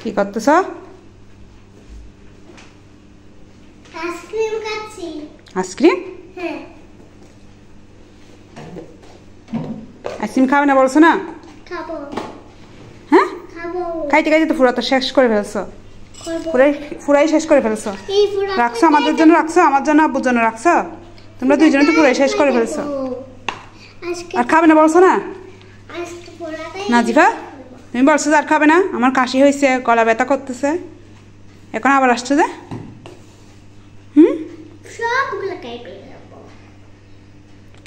কি করতেছ? আইসক্রিম খাচ্ছি। আইসক্রিম? হ্যাঁ। আইসক্রিম খাবে না বলছো না? খাবো। হ্যাঁ? খাবো। খাইতে খাইতে তো পুরো তো শেষ করে ফেলছো। পুরাই শেষ করে ফেলছো। রাখছো আমাদের জন্য, রাখছো আমার জন্য, আব্বুর জন্য রাখছো। তোমরা দুইজনে তো পুরাই শেষ করে ফেলছো। আর খাবে না বলছো না? নাজিফা তুমি বলছো যে আর খাবে না? আমার কাশি হয়েছে, গলা ব্যথা করতেছে, এখন আবার আসছো যে?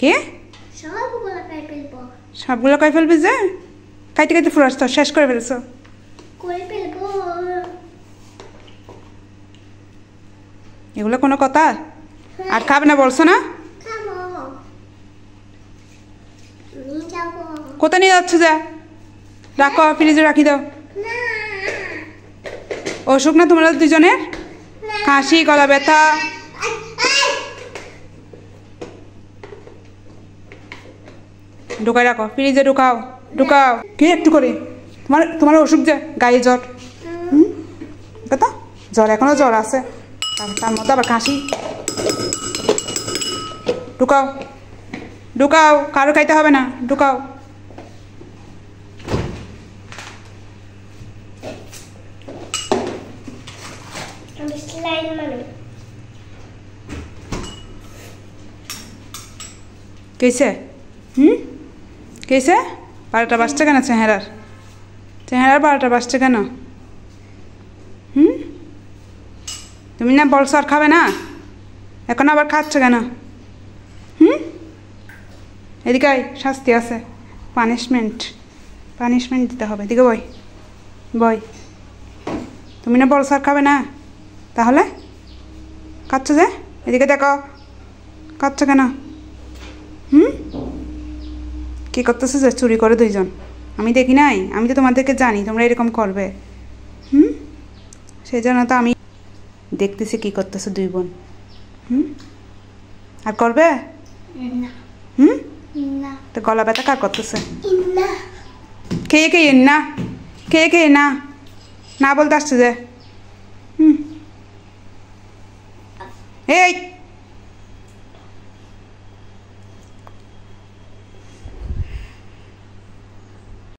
কে সবগুলো খাই ফেলবি যে? খাইতে খাইতে পুরো আসতো, শেষ করে ফেলছো। এগুলো কোনো কথা? আর খাবে না বলছো না? কোথায় নিয়ে যাচ্ছ যা? রাখো, ফ্রিজে রাখি দাও। অসুখ না তোমরা দুজনের? কাশি, গলা ব্যথা। ঢুকাই রাখো, ফ্রিজে ঢুকাও, ঢুকাও। কি একটু করে? তোমার অসুখ যে গায়ে জ্বর। কথা জ্বর, এখনো জ্বর আছে, তার মধ্যে আবার কাশি। ঢুকাও, ঢুকাও, কারো খাইতে হবে না, ঢুকাও। কেছে? কেছে? 12টা বাজছে কেন? চেহারার 12টা বাজছে কেন? তুমি না বলছো আর খাবে না, এখন আবার খাচ্ছ কেন? এদিকে শাস্তি আছে, পানিশমেন্ট দিতে হবে। এদিকে বই বই। তুমি না বলছো আর খাবে না, তাহলে খাচ্ছ যে? এদিকে দেখো, খাচ্ছ কেন? কি করতেছো যে চুরি করে দুইজন? আমি দেখি নাই? আমি তো তোমাদেরকে জানি তোমরা এরকম করবে। সেই জন্য তো আমি দেখতেছি কি করতেছো দুই বোন। আর করবে? তো গলা ব্যথা কার করতেছে? খেয়ে খেয়ে না, খেয়ে খেয়ে না, না বলতে আসছে যে। এই